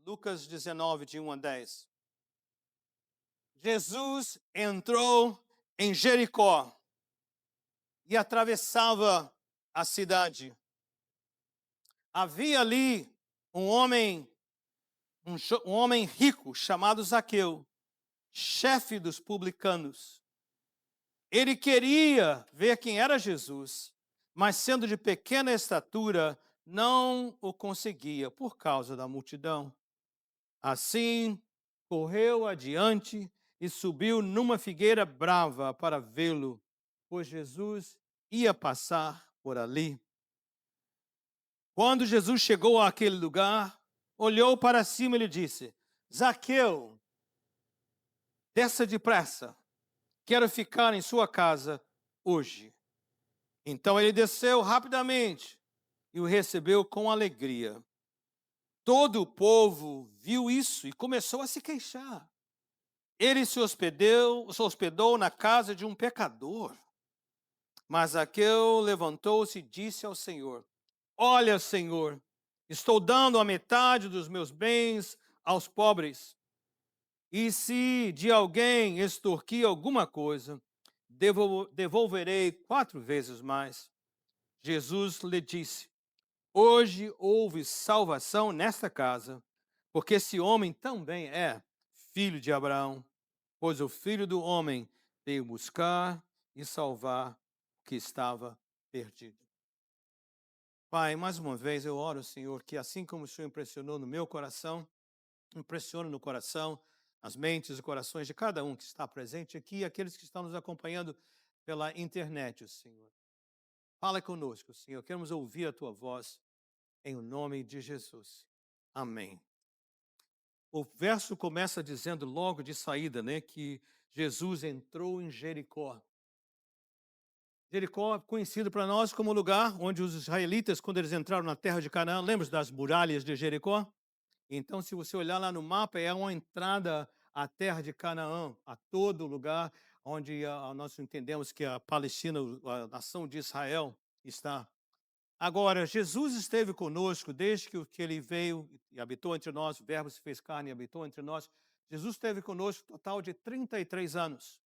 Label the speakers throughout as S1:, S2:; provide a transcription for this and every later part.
S1: Lucas 19, de 1 a 10. Jesus entrou em Jericó e atravessava a cidade. Havia ali um homem, um homem rico chamado Zaqueu, chefe dos publicanos. Ele queria ver quem era Jesus, mas sendo de pequena estatura, não o conseguia por causa da multidão. Assim, correu adiante e subiu numa figueira brava para vê-lo, pois Jesus ia passar por ali. Quando Jesus chegou àquele lugar, olhou para cima e lhe disse: Zaqueu, desça depressa, quero ficar em sua casa hoje. Então ele desceu rapidamente e o recebeu com alegria. Todo o povo viu isso e começou a se queixar. Ele se hospedou na casa de um pecador. Mas Zaqueu levantou-se e disse ao Senhor: Olha, Senhor, estou dando a metade dos meus bens aos pobres. E se de alguém extorquir alguma coisa, devolverei 4 vezes mais. Jesus lhe disse: Hoje houve salvação nesta casa, porque esse homem também é filho de Abraão, pois o Filho do Homem veio buscar e salvar o que estava perdido. Pai, mais uma vez eu oro, Senhor, que assim como o Senhor impressionou no meu coração, impressione no coração, as mentes e corações de cada um que está presente aqui e aqueles que estão nos acompanhando pela internet, Senhor. Fala conosco, Senhor, queremos ouvir a Tua voz, em nome de Jesus. Amém. O verso começa dizendo logo de saída, né, que Jesus entrou em Jericó. Jericó é conhecido para nós como o lugar onde os israelitas, quando eles entraram na terra de Canaã, lembra das muralhas de Jericó? Então, se você olhar lá no mapa, é uma entrada à terra de Canaã, a todo lugar onde nós entendemos que a Palestina, a nação de Israel, está. Agora, Jesus esteve conosco desde que ele veio e habitou entre nós, o Verbo se fez carne e habitou entre nós. Jesus esteve conosco um total de 33 anos,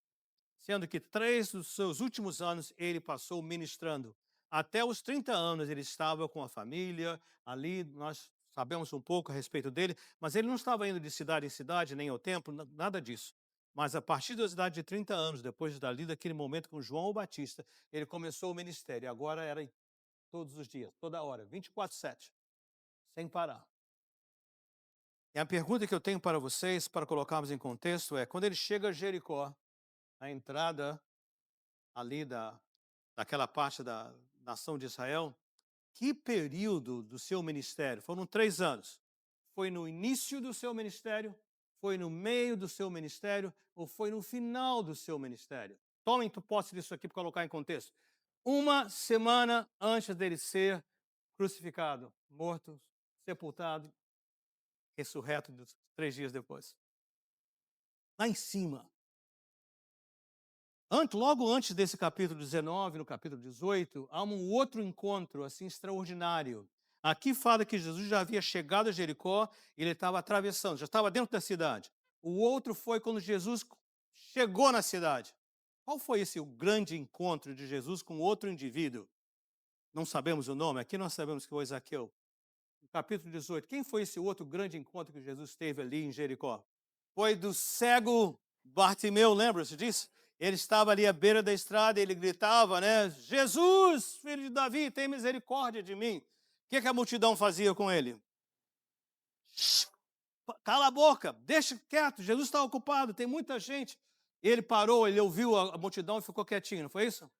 S1: sendo que 3 dos seus últimos anos ele passou ministrando. Até os 30 anos ele estava com a família, ali nós sabemos um pouco a respeito dele, mas ele não estava indo de cidade em cidade, nem ao templo, nada disso. Mas a partir da idade de 30 anos, depois daquele momento com João o Batista, ele começou o ministério. Agora era todos os dias, toda hora, 24/7, sem parar. E a pergunta que eu tenho para vocês, para colocarmos em contexto, é: quando ele chega a Jericó, a entrada ali daquela parte da nação de Israel, que período do seu ministério? Foram 3 anos. Foi no início do seu ministério? Foi no meio do seu ministério? Ou foi no final do seu ministério? Tomem posse disso aqui para colocar em contexto. Uma semana antes dele ser crucificado, morto, sepultado, ressurreto 3 dias depois. Lá em cima. Logo antes desse capítulo 19, no capítulo 18, há um outro encontro assim extraordinário. Aqui fala que Jesus já havia chegado a Jericó e ele estava atravessando, já estava dentro da cidade. O outro foi quando Jesus chegou na cidade. Qual foi esse o grande encontro de Jesus com outro indivíduo? Não sabemos o nome, aqui nós sabemos que foi Zaqueu. No capítulo 18, quem foi esse outro grande encontro que Jesus teve ali em Jericó? Foi do cego Bartimeu, lembra-se disso? Ele estava ali à beira da estrada e ele gritava, né? Jesus, filho de Davi, tem misericórdia de mim. O que a multidão fazia com ele? Cala a boca, deixa quieto, Jesus está ocupado, tem muita gente. Ele parou, ele ouviu a multidão e ficou quietinho, não foi isso?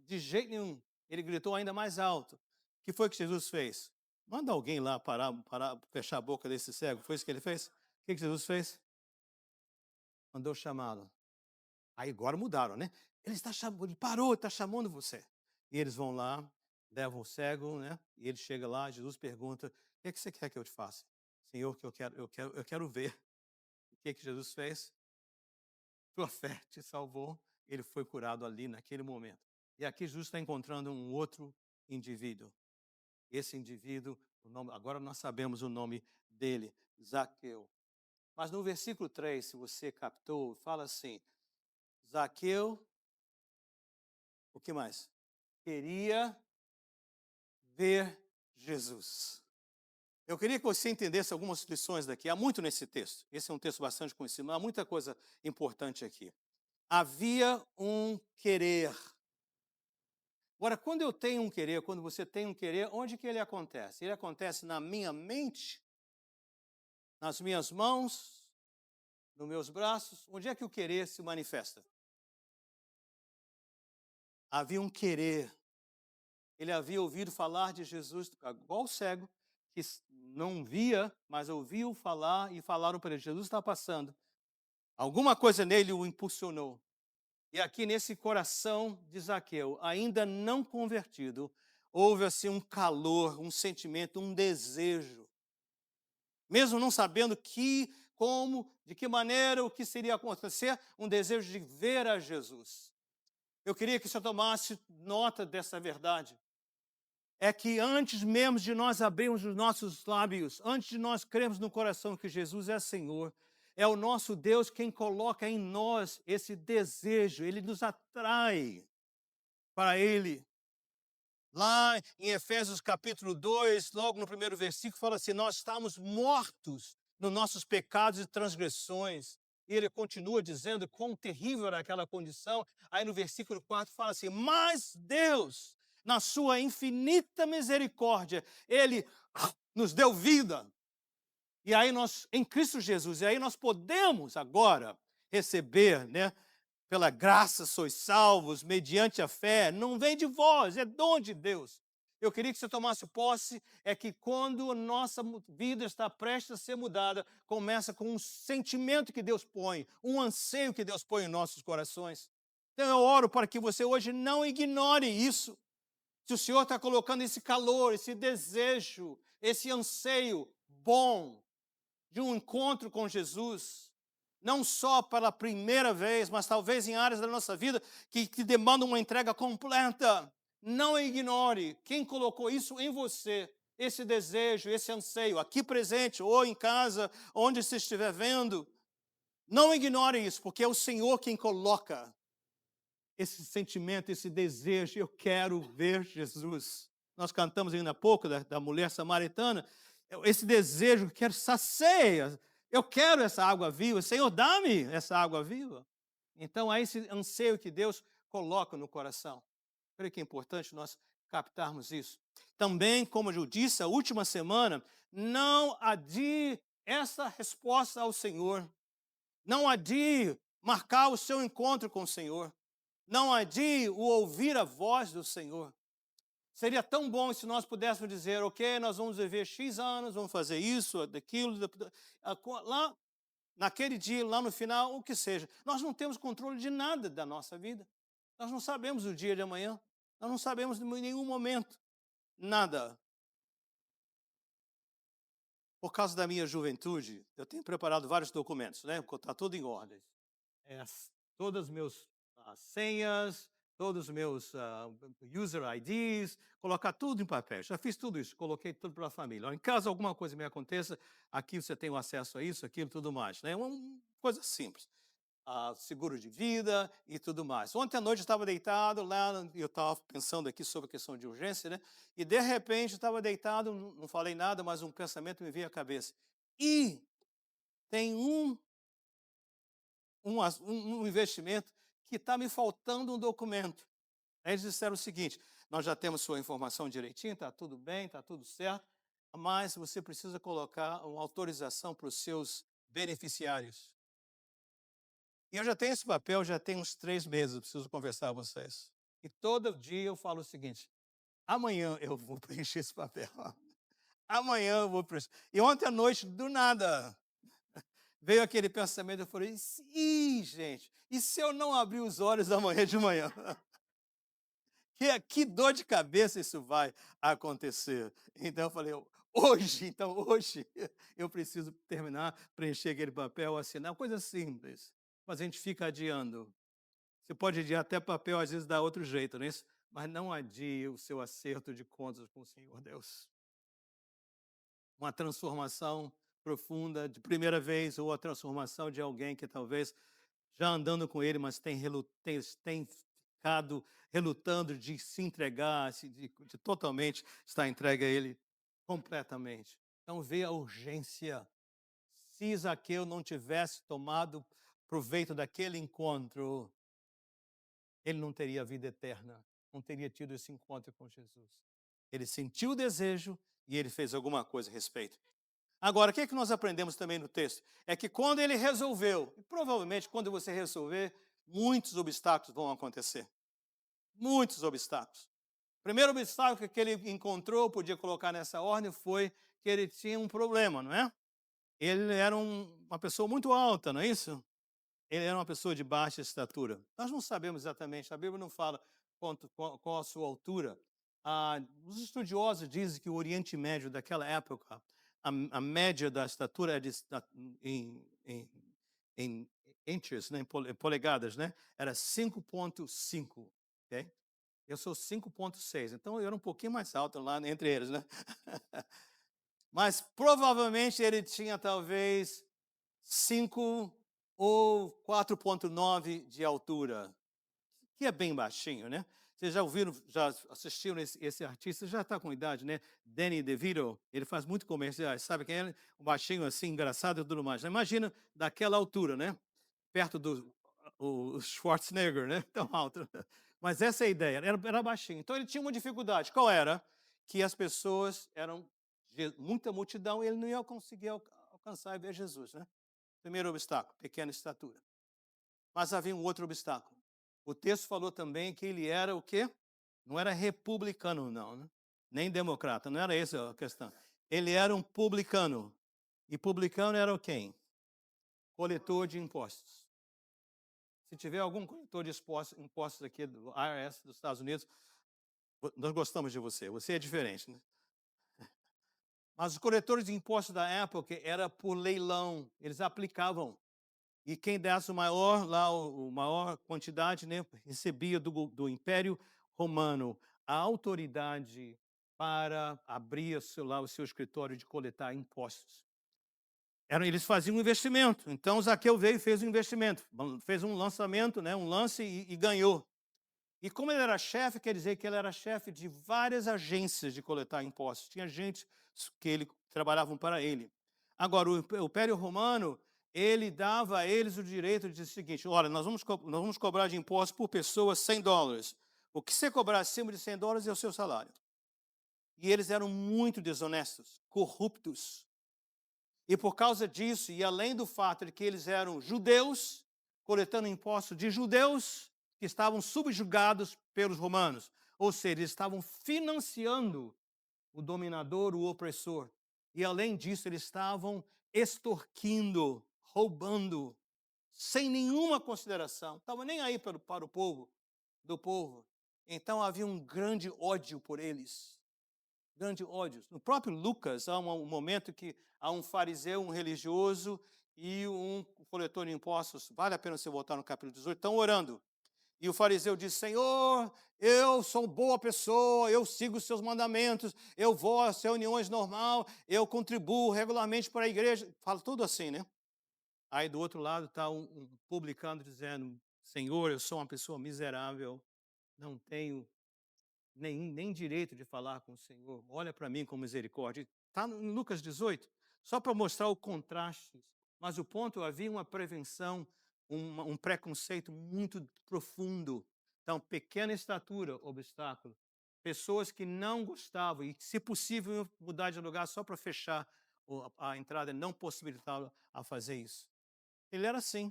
S1: De jeito nenhum. Ele gritou ainda mais alto. O que foi que Jesus fez? Manda alguém lá parar, fechar a boca desse cego. Foi isso que ele fez? O que Jesus fez? Mandou chamá-lo. Aí agora mudaram, né? Ele parou, está chamando você. E eles vão lá, levam o cego, né? E ele chega lá, Jesus pergunta: o que você quer que eu te faça? Senhor, que eu quero ver. O que Jesus fez? Tua fé te salvou. Ele foi curado ali naquele momento. E aqui Jesus está encontrando um outro indivíduo. Esse indivíduo, agora nós sabemos o nome dele. Zaqueu. Mas no versículo 3, se você captou, fala assim: Zaqueu, o que mais? Queria ver Jesus. Eu queria que você entendesse algumas lições daqui. Há muito nesse texto. Esse é um texto bastante conhecido, mas há muita coisa importante aqui. Havia um querer. Agora, quando eu tenho um querer, quando você tem um querer, onde que ele acontece? Ele acontece na minha mente, nas minhas mãos, nos meus braços. Onde é que o querer se manifesta? Havia um querer. Ele havia ouvido falar de Jesus, igual o cego, que não via, mas ouviu falar e falaram para ele: Jesus está passando. Alguma coisa nele o impulsionou. E aqui nesse coração de Zaqueu, ainda não convertido, houve assim um calor, um sentimento, um desejo. Mesmo não sabendo como, de que maneira, o que seria acontecer, um desejo de ver a Jesus. Eu queria que você tomasse nota dessa verdade. É que antes mesmo de nós abrirmos os nossos lábios, antes de nós crermos no coração que Jesus é Senhor, é o nosso Deus quem coloca em nós esse desejo, ele nos atrai para ele. Lá em Efésios capítulo 2, logo no primeiro versículo, fala assim: nós estamos mortos nos nossos pecados e transgressões. E ele continua dizendo quão terrível era aquela condição. Aí no versículo 4 fala assim: mas Deus, na sua infinita misericórdia, ele nos deu vida. E aí nós, em Cristo Jesus, e aí nós podemos agora receber, né? Pela graça sois salvos, mediante a fé, não vem de vós, é dom de Deus. Eu queria que você tomasse posse, é que quando a nossa vida está prestes a ser mudada, começa com um sentimento que Deus põe, um anseio que Deus põe em nossos corações. Então eu oro para que você hoje não ignore isso. Se o Senhor está colocando esse calor, esse desejo, esse anseio bom de um encontro com Jesus, não só pela primeira vez, mas talvez em áreas da nossa vida que demandam uma entrega completa. Não ignore quem colocou isso em você, esse desejo, esse anseio, aqui presente ou em casa, onde você estiver vendo. Não ignore isso, porque é o Senhor quem coloca esse sentimento, esse desejo. Eu quero ver Jesus. Nós cantamos ainda há pouco da mulher samaritana, esse desejo, quero saciar, eu quero essa água viva, Senhor, dá-me essa água viva. Então, há esse anseio que Deus coloca no coração. Creio que é importante nós captarmos isso. Também, como eu disse, a última semana, não adie essa resposta ao Senhor. Não adie marcar o seu encontro com o Senhor. Não adie o ouvir a voz do Senhor. Seria tão bom se nós pudéssemos dizer, ok, nós vamos viver X anos, vamos fazer isso, daquilo, lá naquele dia, lá no final, o que seja. Nós não temos controle de nada da nossa vida. Nós não sabemos o dia de amanhã. Nós não sabemos em nenhum momento nada. Por causa da minha juventude, eu tenho preparado vários documentos, né? Está tudo em ordem. É, todas as meus senhas, todos os meus user IDs, colocar tudo em papel. Já fiz tudo isso, coloquei tudo para a família. Em caso alguma coisa me aconteça, aqui você tem o acesso a isso, aquilo, tudo mais. Né? Uma coisa simples. Seguro de vida e tudo mais. Ontem à noite eu estava deitado lá, eu estava pensando aqui sobre a questão de urgência, né? E de repente eu estava deitado, não falei nada, mas um pensamento me veio à cabeça. E tem um investimento que está me faltando um documento. Aí eles disseram o seguinte: nós já temos sua informação direitinho, está tudo bem, está tudo certo, mas você precisa colocar uma autorização para os seus beneficiários. E eu já tenho esse papel, já tem uns 3 meses, eu preciso conversar com vocês. E todo dia eu falo o seguinte: amanhã eu vou preencher esse papel. Amanhã eu vou preencher. E ontem à noite, do nada, veio aquele pensamento, eu falei, ih, gente, e se eu não abrir os olhos amanhã de manhã? Que dor de cabeça isso vai acontecer? Então eu falei, hoje eu preciso terminar, preencher aquele papel, assinar, coisa simples. Mas a gente fica adiando. Você pode adiar até papel, às vezes dá outro jeito, não é isso? Mas não adie o seu acerto de contas com o Senhor Deus. Uma transformação profunda, de primeira vez, ou a transformação de alguém que talvez já andando com ele, mas tem ficado relutando de se entregar, de totalmente estar entregue a ele completamente. Então vê a urgência. Se Zaqueu não tivesse tomado proveito daquele encontro, ele não teria vida eterna, não teria tido esse encontro com Jesus. Ele sentiu o desejo e ele fez alguma coisa a respeito. Agora, o que é que nós aprendemos também no texto? É que quando ele resolveu, e provavelmente quando você resolver, muitos obstáculos vão acontecer. Muitos obstáculos. O primeiro obstáculo que ele encontrou, podia colocar nessa ordem, foi que ele tinha um problema, não é? Ele era uma pessoa muito alta, não é isso? Ele era uma pessoa de baixa estatura. Nós não sabemos exatamente, a Bíblia não fala qual a sua altura. Os estudiosos dizem que o Oriente Médio daquela época, a média da estatura é em inches, né, em polegadas, né, era 5,5. Okay? Eu sou 5,6, então eu era um pouquinho mais alto lá entre eles, né? Mas provavelmente ele tinha talvez 5 ou 4,9 de altura, que é bem baixinho, né? Vocês já ouviram, já assistiram esse artista, já está com idade, né? Danny DeVito, ele faz muito comerciais, sabe quem é? Um baixinho assim, engraçado e tudo mais. Imagina daquela altura, né? Perto do o Schwarzenegger, né? Tão alto. Mas essa é a ideia, era baixinho. Então ele tinha uma dificuldade. Qual era? Que as pessoas eram muita multidão e ele não ia conseguir alcançar e ver Jesus, né? Primeiro obstáculo, pequena estatura. Mas havia um outro obstáculo. O texto falou também que ele era o quê? Não era republicano, não, né? Nem democrata, não era essa a questão. Ele era um publicano. E publicano era o quem? Coletor de impostos. Se tiver algum coletor de impostos aqui do IRS dos Estados Unidos, nós gostamos de você. Você é diferente, né? Mas os coletores de impostos da época era por leilão. Eles aplicavam. E quem desse o maior, lá, o maior quantidade, né, recebia do Império Romano a autoridade para abrir o seu escritório de coletar impostos. Eles faziam um investimento. Então, Zaqueu veio e fez um investimento. Fez um lançamento, né, um lance e ganhou. E como ele era chefe, quer dizer que ele era chefe de várias agências de coletar impostos. Tinha gente que ele trabalhavam para ele. Agora, o Império Romano, ele dava a eles o direito de dizer o seguinte: olha, nós vamos cobrar de impostos por pessoa $100. O que você cobrar acima de $100 é o seu salário. E eles eram muito desonestos, corruptos. E por causa disso, e além do fato de que eles eram judeus, coletando impostos de judeus que estavam subjugados pelos romanos, ou seja, eles estavam financiando o dominador, o opressor. E além disso, eles estavam extorquindo, roubando, sem nenhuma consideração. Estavam nem aí para o povo, do povo. Então havia um grande ódio por eles. Grande ódio. No próprio Lucas, há um momento que há um fariseu, um religioso e um coletor de impostos. Vale a pena você voltar no capítulo 18. Estão orando. E o fariseu diz: Senhor, eu sou boa pessoa, eu sigo os seus mandamentos, eu vou às reuniões normal, eu contribuo regularmente para a igreja. Fala tudo assim, né? Aí do outro lado está um publicano dizendo: Senhor, eu sou uma pessoa miserável, não tenho nem direito de falar com o Senhor. Olha para mim com misericórdia. Está em Lucas 18, só para mostrar o contraste. Mas o ponto, havia uma prevenção, um preconceito muito profundo. Então, pequena estatura, obstáculo. Pessoas que não gostavam e, se possível, mudar de lugar só para fechar a entrada, não possibilitá-lo a fazer isso. Ele era assim,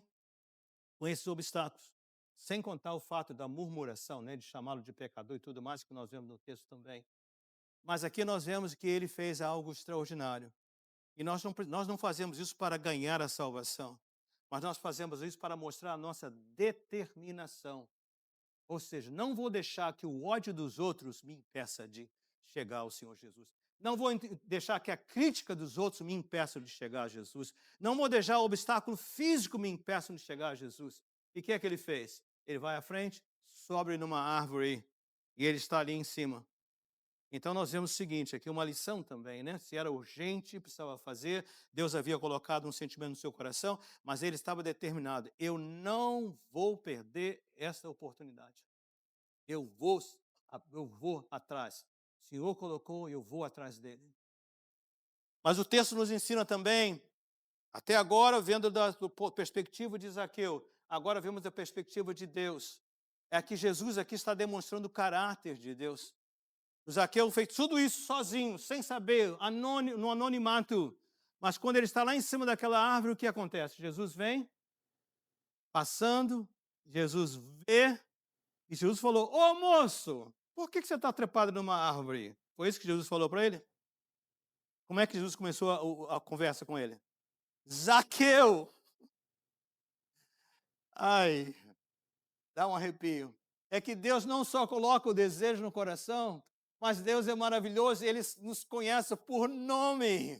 S1: com esses obstáculos. Sem contar o fato da murmuração, né, de chamá-lo de pecador e tudo mais, que nós vemos no texto também. Mas aqui nós vemos que ele fez algo extraordinário. E nós não fazemos isso para ganhar a salvação, mas nós fazemos isso para mostrar a nossa determinação. Ou seja, não vou deixar que o ódio dos outros me impeça de chegar ao Senhor Jesus. Não vou deixar que a crítica dos outros me impeça de chegar a Jesus. Não vou deixar o obstáculo físico me impeça de chegar a Jesus. E o que é que ele fez? Ele vai à frente, sobe numa árvore e ele está ali em cima. Então nós vemos o seguinte, aqui uma lição também, né? Se era urgente, precisava fazer, Deus havia colocado um sentimento no seu coração, mas ele estava determinado, eu não vou perder essa oportunidade. Eu vou, eu vou atrás. O Senhor colocou, eu vou atrás dele. Mas o texto nos ensina também, até agora, vendo da perspectiva de Zaqueu, agora vemos da perspectiva de Deus. É que Jesus aqui está demonstrando o caráter de Deus. O Zaqueu fez tudo isso sozinho, sem saber, no anonimato. Mas quando ele está lá em cima daquela árvore, o que acontece? Jesus vem passando, Jesus vê, e Jesus falou: Ô moço, por que você está trepado numa árvore? Foi isso que Jesus falou para ele? Como é que Jesus começou a conversa com ele? Zaqueu! Ai, dá um arrepio. É que Deus não só coloca o desejo no coração, mas Deus é maravilhoso, Ele nos conhece por nome.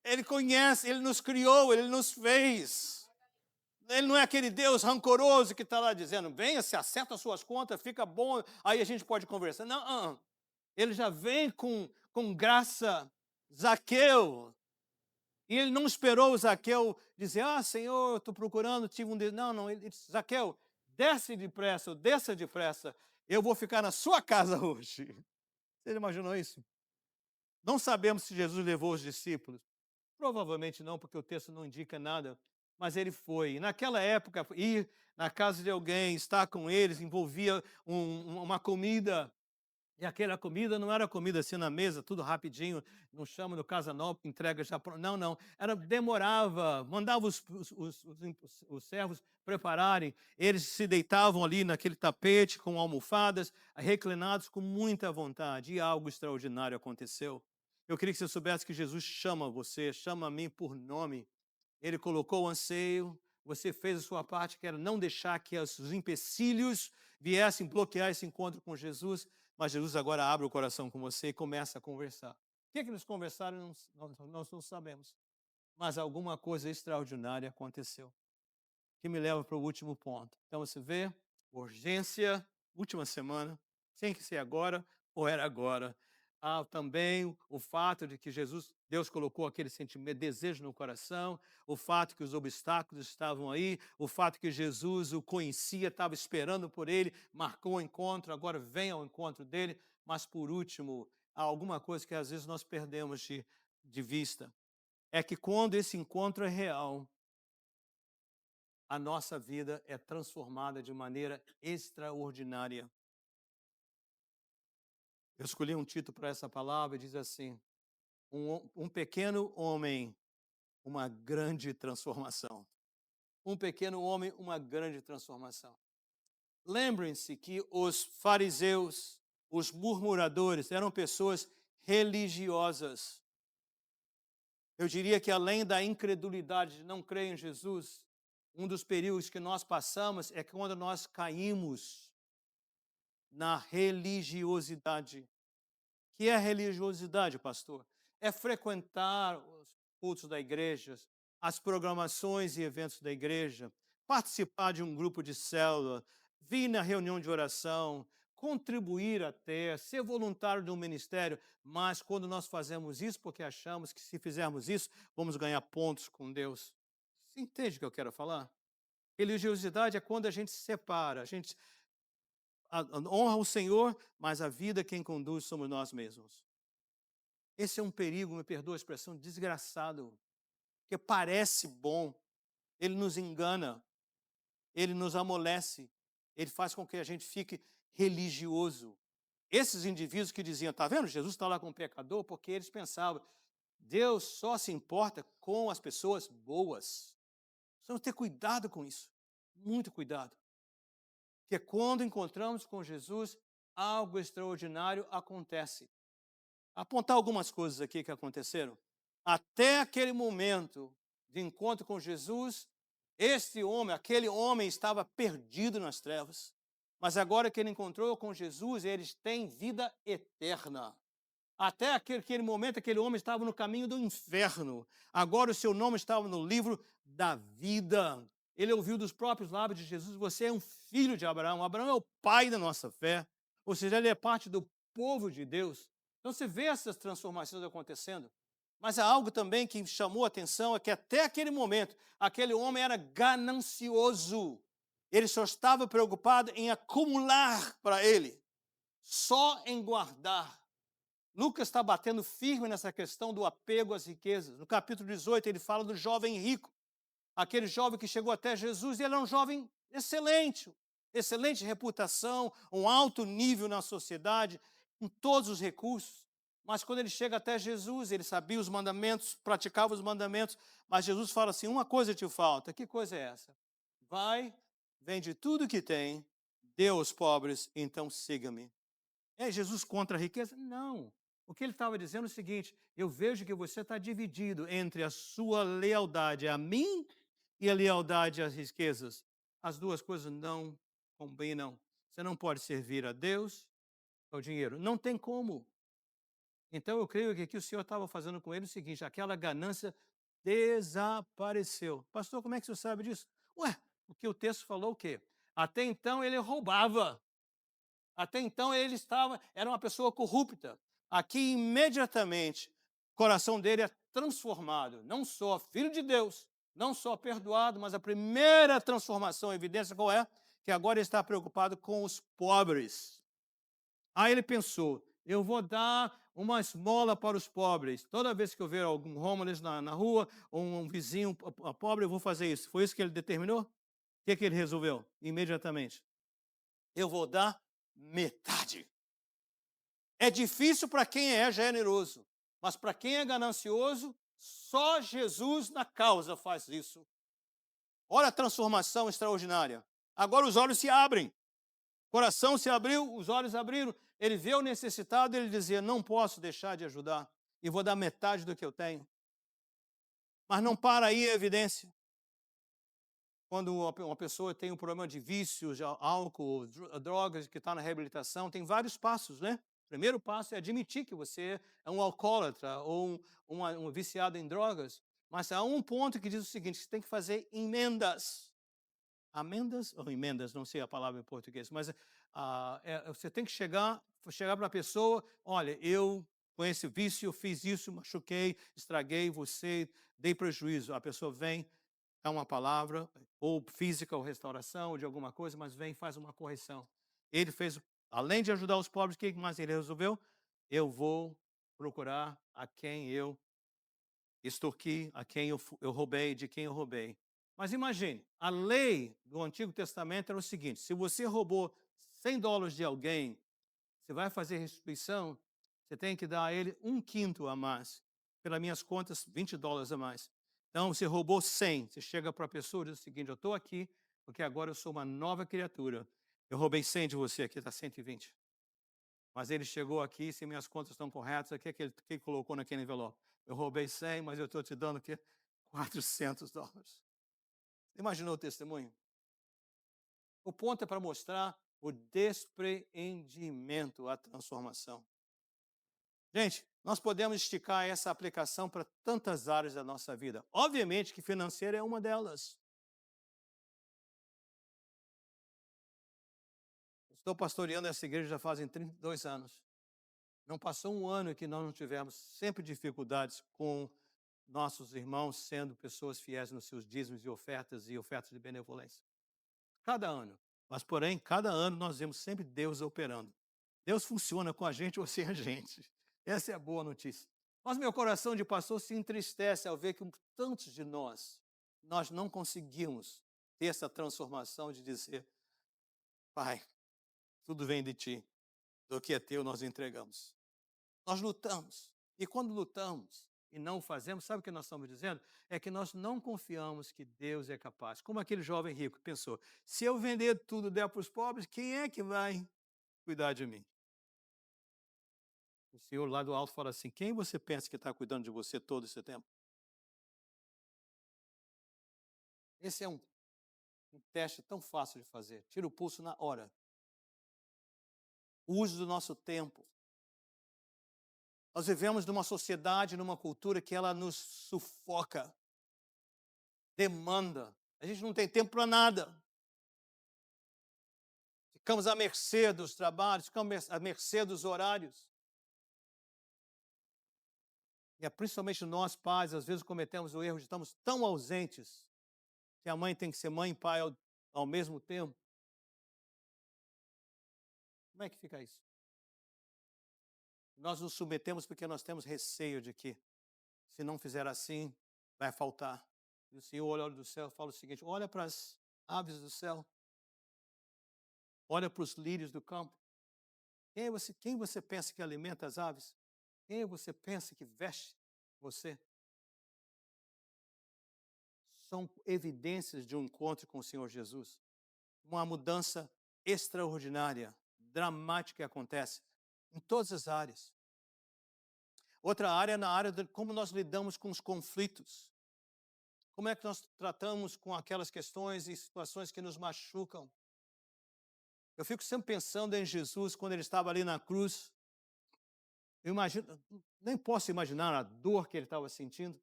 S1: Ele conhece, Ele nos criou, Ele nos fez. Ele não é aquele Deus rancoroso que está lá dizendo, venha, se acerta as suas contas, fica bom, aí a gente pode conversar. Não, ele já vem com graça. Zaqueu, e ele não esperou o Zaqueu dizer, Senhor, estou procurando, tive um... Não, ele disse, Zaqueu, desça depressa, eu vou ficar na sua casa hoje. Você imaginou isso? Não sabemos se Jesus levou os discípulos. Provavelmente não, porque o texto não indica nada, mas ele foi. E naquela época, ir na casa de alguém, estar com eles, envolvia uma comida. E aquela comida não era comida assim na mesa, tudo rapidinho, não chama no Casa Nova, entrega já pronto. Não, não. Demorava, mandava os servos prepararem, eles se deitavam ali naquele tapete com almofadas, reclinados com muita vontade, e algo extraordinário aconteceu. Eu queria que você soubesse que Jesus chama você, chama a mim por nome. Ele colocou o anseio, você fez a sua parte, que era não deixar que os empecilhos viessem bloquear esse encontro com Jesus, mas Jesus agora abre o coração com você e começa a conversar. O que eles conversaram, nós não sabemos, mas alguma coisa extraordinária aconteceu, que me leva para o último ponto. Então você vê, urgência, última semana, tem que ser agora ou era agora. Há também o fato de que Deus colocou aquele sentimento, desejo no coração, o fato que os obstáculos estavam aí, o fato que Jesus o conhecia, estava esperando por ele, marcou o encontro, agora vem ao encontro dele, mas por último, há alguma coisa que às vezes nós perdemos de vista, é que quando esse encontro é real, a nossa vida é transformada de maneira extraordinária. Eu escolhi um título para essa palavra e diz assim: um pequeno homem, uma grande transformação. Um pequeno homem, uma grande transformação. Lembrem-se que os fariseus, os murmuradores, eram pessoas religiosas. Eu diria que além da incredulidade de não crer em Jesus, um dos períodos que nós passamos é quando nós caímos na religiosidade. Que é religiosidade, pastor? É frequentar os cultos da igreja, as programações e eventos da igreja, participar de um grupo de célula, vir na reunião de oração, contribuir até, ser voluntário de um ministério, mas quando nós fazemos isso porque achamos que se fizermos isso, vamos ganhar pontos com Deus. Você entende o que eu quero falar? Religiosidade é quando a gente se separa, a gente honra o Senhor, mas a vida quem conduz somos nós mesmos. Esse é um perigo, me perdoa a expressão, desgraçado, que parece bom, ele nos engana, ele nos amolece, ele faz com que a gente fique religioso. Esses indivíduos que diziam, tá vendo, Jesus está lá com o pecador, porque eles pensavam, Deus só se importa com as pessoas boas. Precisamos ter cuidado com isso, muito cuidado. Porque quando encontramos com Jesus, algo extraordinário acontece. Apontar algumas coisas aqui que aconteceram. Até aquele momento de encontro com Jesus, aquele homem estava perdido nas trevas. Mas agora que ele encontrou com Jesus, eles têm vida eterna. Até aquele momento, aquele homem estava no caminho do inferno. Agora o seu nome estava no livro da vida. Ele ouviu dos próprios lábios de Jesus, você é um filho de Abraão. Abraão é o pai da nossa fé. Ou seja, ele é parte do povo de Deus. Então você vê essas transformações acontecendo. Mas há algo também que chamou a atenção, é que até aquele momento, aquele homem era ganancioso. Ele só estava preocupado em acumular para ele, só em guardar. Lucas está batendo firme nessa questão do apego às riquezas. No capítulo 18, ele fala do jovem rico, aquele jovem que chegou até Jesus, e ele era um jovem excelente, excelente reputação, um alto nível na sociedade, com todos os recursos. Mas quando ele chega até Jesus, ele sabia os mandamentos, praticava os mandamentos, mas Jesus fala assim: uma coisa te falta. Que coisa é essa? Vai, vende tudo que tem, dê aos pobres, então siga-me. É Jesus contra a riqueza? Não. O que ele estava dizendo é o seguinte: eu vejo que você está dividido entre a sua lealdade a mim e a lealdade às riquezas. As duas coisas não combinam. Você não pode servir a Deus ao dinheiro. Não tem como. Então eu creio que aqui o Senhor estava fazendo com ele o seguinte: aquela ganância desapareceu. Pastor, como é que você sabe disso? Ué, porque o texto falou o quê? Até então ele roubava. Até então era uma pessoa corrupta. Aqui imediatamente o coração dele é transformado, não só filho de Deus, não só perdoado, mas a primeira transformação, evidência qual é? Que agora ele está preocupado com os pobres. Aí ele pensou: eu vou dar uma esmola para os pobres. Toda vez que eu ver algum homeless na rua, ou um vizinho pobre, eu vou fazer isso. Foi isso que ele determinou? O que ele resolveu imediatamente? Eu vou dar metade. É difícil para quem é generoso, mas para quem é ganancioso, só Jesus na causa faz isso. Olha a transformação extraordinária. Agora os olhos se abrem. O coração se abriu, os olhos abriram. Ele vê o necessitado, ele dizia: não posso deixar de ajudar, e vou dar metade do que eu tenho. Mas não para aí a evidência. Quando uma pessoa tem um problema de vícios, de álcool, drogas, que está na reabilitação, tem vários passos, né? O primeiro passo é admitir que você é um alcoólatra ou um viciado em drogas. Mas há um ponto que diz o seguinte: você tem que fazer emendas. Amendas ou emendas, não sei a palavra em português, mas você tem que chegar para a pessoa: olha, eu com esse vício, eu fiz isso, machuquei, estraguei você, dei prejuízo. A pessoa vem, é uma palavra, ou física, ou restauração, ou de alguma coisa, mas vem e faz uma correção. Ele fez, além de ajudar os pobres, o que mais ele resolveu? Eu vou procurar a quem eu extorqui, a quem eu roubei, de quem eu roubei. Mas imagine, a lei do Antigo Testamento era o seguinte: se você roubou $100 de alguém, você vai fazer restituição, você tem que dar a ele um quinto a mais. Pelas minhas contas, $20 a mais. Então, você roubou 100, você chega para a pessoa e diz o seguinte: eu estou aqui porque agora eu sou uma nova criatura. Eu roubei 100 de você, aqui está 120. Mas ele chegou aqui, se minhas contas estão corretas, o que ele colocou naquele envelope? Eu roubei 100, mas eu estou te dando o quê? $400. Imaginou o testemunho? O ponto é para mostrar o despreendimento, a transformação. Gente, nós podemos esticar essa aplicação para tantas áreas da nossa vida. Obviamente que financeira é uma delas. Estou pastoreando essa igreja já fazem 32 anos. Não passou um ano que nós não tivemos sempre dificuldades com nossos irmãos sendo pessoas fiéis nos seus dízimos e ofertas de benevolência. Cada ano. Mas, porém, cada ano nós vemos sempre Deus operando. Deus funciona com a gente ou sem a gente. Essa é a boa notícia. Mas meu coração de pastor se entristece ao ver que tantos de nós não conseguimos ter essa transformação de dizer: Pai, tudo vem de Ti, do que é Teu nós entregamos. Nós lutamos. E quando lutamos e não o fazemos, sabe o que nós estamos dizendo? É que nós não confiamos que Deus é capaz. Como aquele jovem rico pensou: se eu vender tudo e der para os pobres, quem é que vai cuidar de mim? O Senhor lá do alto fala assim: quem você pensa que está cuidando de você todo esse tempo? Esse é um teste tão fácil de fazer. Tira o pulso na hora. O uso do nosso tempo. Nós vivemos numa sociedade, numa cultura que ela nos sufoca, demanda. A gente não tem tempo para nada. Ficamos à mercê dos trabalhos, ficamos à mercê dos horários. E é principalmente nós, pais, às vezes cometemos o erro de estamos tão ausentes que a mãe tem que ser mãe e pai ao mesmo tempo. Como é que fica isso? Nós nos submetemos porque nós temos receio de que, se não fizer assim, vai faltar. E o Senhor olha do céu e fala o seguinte: olha para as aves do céu, olha para os lírios do campo. Quem você pensa que alimenta as aves? Quem você pensa que veste você? São evidências de um encontro com o Senhor Jesus. Uma mudança extraordinária, dramática que acontece em todas as áreas. Outra área é na área de como nós lidamos com os conflitos. Como é que nós tratamos com aquelas questões e situações que nos machucam? Eu fico sempre pensando em Jesus quando ele estava ali na cruz. Eu imagino, nem posso imaginar a dor que ele estava sentindo,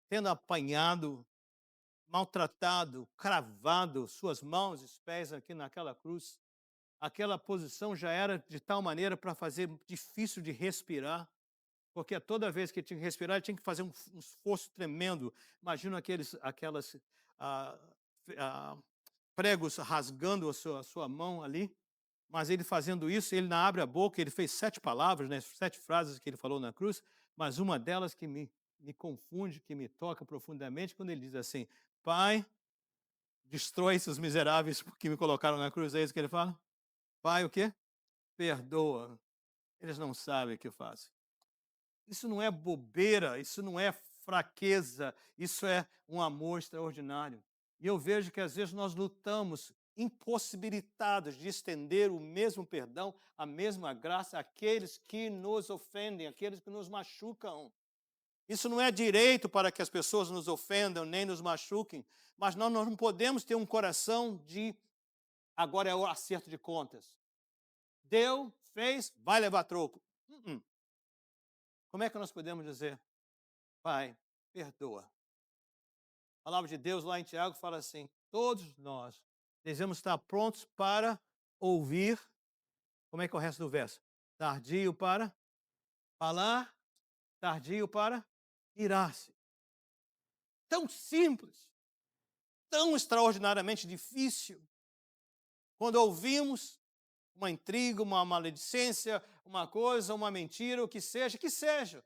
S1: tendo apanhado, maltratado, cravado suas mãos e pés aqui naquela cruz. Aquela posição já era de tal maneira para fazer difícil de respirar, porque toda vez que ele tinha que respirar, ele tinha que fazer um esforço tremendo. Imagina aquelas ah, ah, pregos rasgando a sua mão ali, mas ele fazendo isso, ele não abre a boca, ele fez 7 palavras, né, 7 frases que ele falou na cruz, mas uma delas que me confunde, que me toca profundamente, quando ele diz assim: Pai, destrói esses miseráveis que me colocaram na cruz, é isso que ele fala? Pai, o quê? Perdoa, eles não sabem o que fazem. Isso não é bobeira, isso não é fraqueza, isso é um amor extraordinário. E eu vejo que às vezes nós lutamos impossibilitados de estender o mesmo perdão, a mesma graça àqueles que nos ofendem, àqueles que nos machucam. Isso não é direito para que as pessoas nos ofendam nem nos machuquem, mas nós não podemos ter um coração de agora é o acerto de contas. Deu, fez, vai levar troco. Como é que nós podemos dizer, Pai, perdoa? A palavra de Deus lá em Tiago fala assim: todos nós devemos estar prontos para ouvir. Como é que é o resto do verso? Tardio para falar, tardio para irar-se. Tão simples, tão extraordinariamente difícil. Quando ouvimos uma intriga, uma maledicência, uma coisa, uma mentira, o que seja, que seja.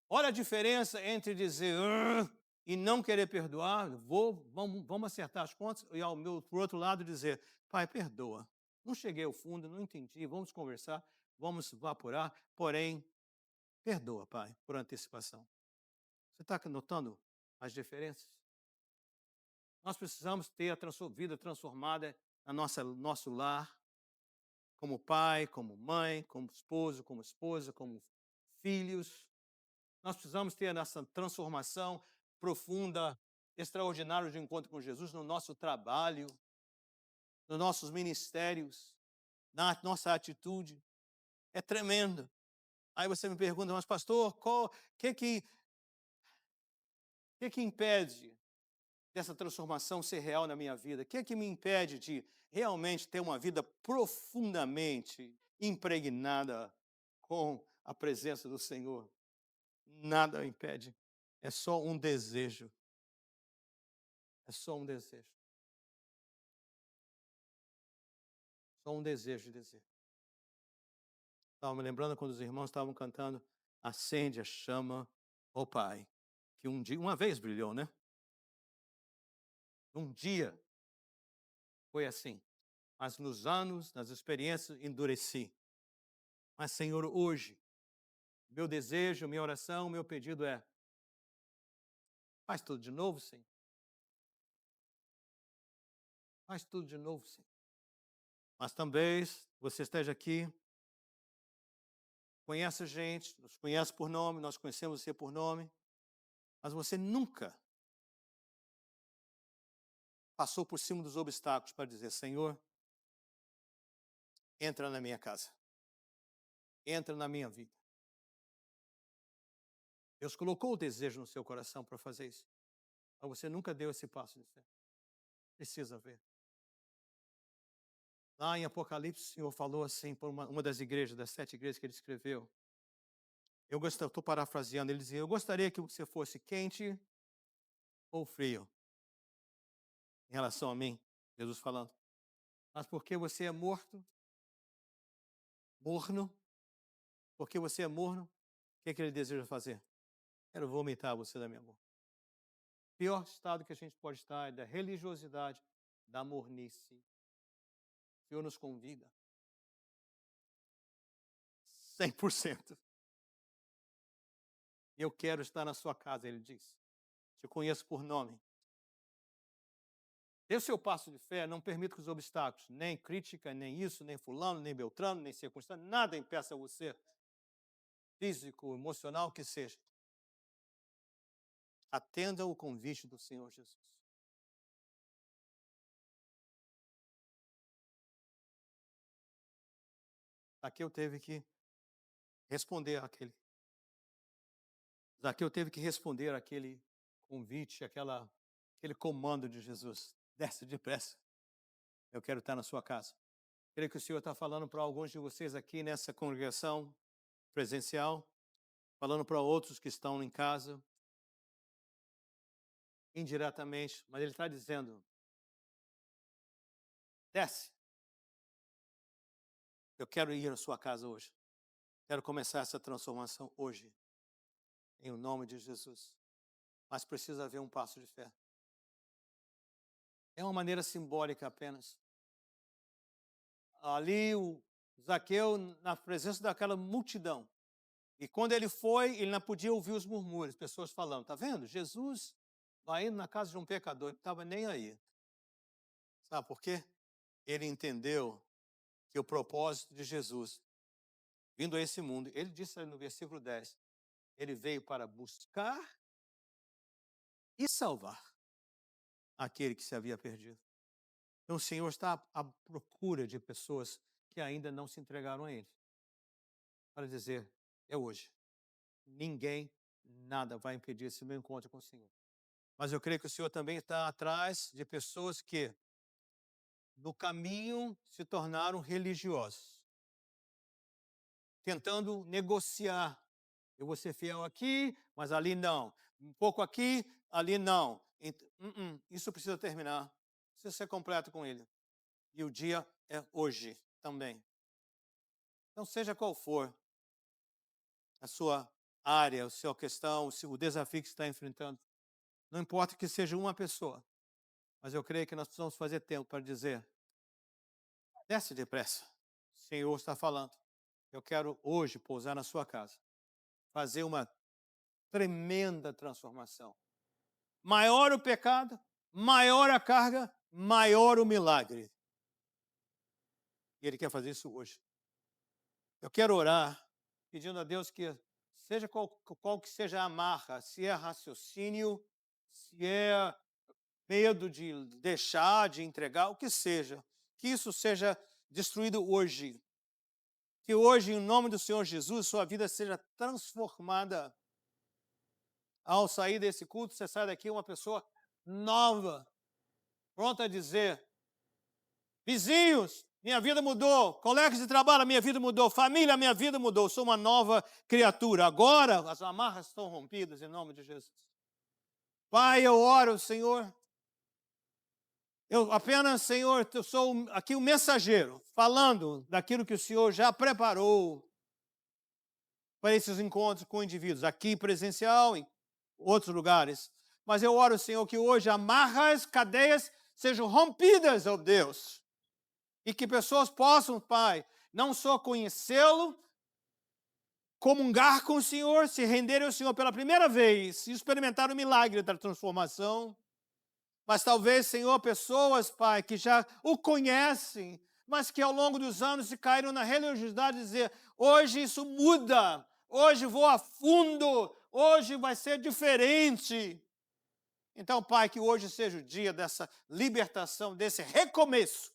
S1: Olha a diferença entre dizer e não querer perdoar, vamos acertar as contas, e por outro lado dizer, Pai, perdoa. Não cheguei ao fundo, não entendi, vamos conversar, vamos apurar, porém, perdoa, Pai, por antecipação. Você está notando as diferenças? Nós precisamos ter a vida transformada na nosso lar, como pai, como mãe, como esposo, como esposa, como filhos. Nós precisamos ter essa transformação profunda, extraordinária de encontro com Jesus no nosso trabalho, nos nossos ministérios, na nossa atitude. É tremendo. Aí você me pergunta, mas pastor, o que impede dessa transformação ser real na minha vida? O que me impede de realmente ter uma vida profundamente impregnada com a presença do Senhor? Nada impede. É só um desejo. É só um desejo. Só um desejo de dizer. Estava me lembrando quando os irmãos estavam cantando Acende a chama, ó Pai, que um dia, uma vez brilhou, né? Um dia foi assim, mas nos anos, nas experiências, endureci. Mas, Senhor, hoje, meu desejo, minha oração, meu pedido é: faz tudo de novo, Senhor. Faz tudo de novo, Senhor. Mas também você esteja aqui, conhece a gente, nos conhece por nome, nós conhecemos você por nome, mas você nunca passou por cima dos obstáculos para dizer: Senhor, entra na minha casa, entra na minha vida. Deus colocou o desejo no seu coração para fazer isso, mas você nunca deu esse passo de fé. Precisa ver. Lá em Apocalipse, o Senhor falou assim para uma das igrejas, das 7 igrejas que ele escreveu: estou parafraseando, ele dizia, eu gostaria que você fosse quente ou frio em relação a mim, Jesus falando. Mas porque você é morno, porque você é morno, o que ele deseja fazer? Quero vomitar você da minha boca. O pior estado que a gente pode estar é da religiosidade, da mornice. O Senhor nos convida 100%. Eu quero estar na sua casa, ele diz. Te conheço por nome. Dê o seu passo de fé, não permita que os obstáculos, nem crítica, nem isso, nem fulano, nem beltrano, nem circunstância, nada impeça você, físico, emocional, que seja. Atenda o convite do Senhor Jesus. Zaqueu teve que responder aquele convite, aquele comando de Jesus. Desce depressa. Eu quero estar na sua casa. Creio que o Senhor está falando para alguns de vocês aqui nessa congregação presencial, falando para outros que estão em casa, indiretamente, mas Ele está dizendo, desce. Eu quero ir à sua casa hoje. Quero começar essa transformação hoje, em nome de Jesus. Mas precisa haver um passo de fé. É uma maneira simbólica apenas. Ali o Zaqueu, na presença daquela multidão, e quando ele foi, ele não podia ouvir os murmúrios, pessoas falando, tá vendo? Jesus vai indo na casa de um pecador, ele não estava nem aí. Sabe por quê? Ele entendeu que o propósito de Jesus, vindo a esse mundo, ele disse no versículo 10, ele veio para buscar e salvar aquele que se havia perdido. Então o Senhor está à procura de pessoas que ainda não se entregaram a Ele, para dizer, é hoje. Ninguém, nada vai impedir esse meu encontro com o Senhor. Mas eu creio que o Senhor também está atrás de pessoas que, no caminho, se tornaram religiosos, tentando negociar. Eu vou ser fiel aqui, mas ali não. Um pouco aqui, ali não. Isso precisa terminar. Precisa ser completo com Ele. E o dia é hoje também. Então, seja qual for a sua área, a sua questão, o desafio que você está enfrentando, não importa que seja uma pessoa, mas eu creio que nós precisamos fazer tempo para dizer, desce depressa, o Senhor está falando, eu quero hoje pousar na sua casa, fazer uma tremenda transformação. Maior o pecado, maior a carga, maior o milagre. E Ele quer fazer isso hoje. Eu quero orar, pedindo a Deus que, seja qual que seja a amarra, se é raciocínio, se é medo de deixar, de entregar, o que seja, que isso seja destruído hoje. Que hoje, em nome do Senhor Jesus, sua vida seja transformada. Ao sair desse culto, você sai daqui uma pessoa nova, pronta a dizer, vizinhos, minha vida mudou, colegas de trabalho, minha vida mudou, família, minha vida mudou, sou uma nova criatura. Agora as amarras estão rompidas em nome de Jesus. Pai, eu oro, Senhor. Eu apenas, Senhor, eu sou aqui o mensageiro, falando daquilo que o Senhor já preparou para esses encontros com indivíduos, aqui presencial, em outros lugares. Mas eu oro, Senhor, que hoje amarras, cadeias sejam rompidas, ó Deus. E que pessoas possam, Pai, não só conhecê-lo, comungar com o Senhor, se renderem ao Senhor pela primeira vez e experimentar o milagre da transformação. Mas talvez, Senhor, pessoas, Pai, que já o conhecem, mas que ao longo dos anos se caíram na religiosidade de dizer, hoje isso muda, hoje vou a fundo, hoje vai ser diferente. Então, Pai, que hoje seja o dia dessa libertação, desse recomeço,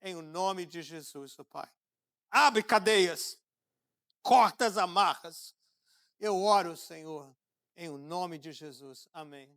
S1: em o nome de Jesus, oh Pai. Abre cadeias, corta as amarras. Eu oro, Senhor, em o nome de Jesus. Amém.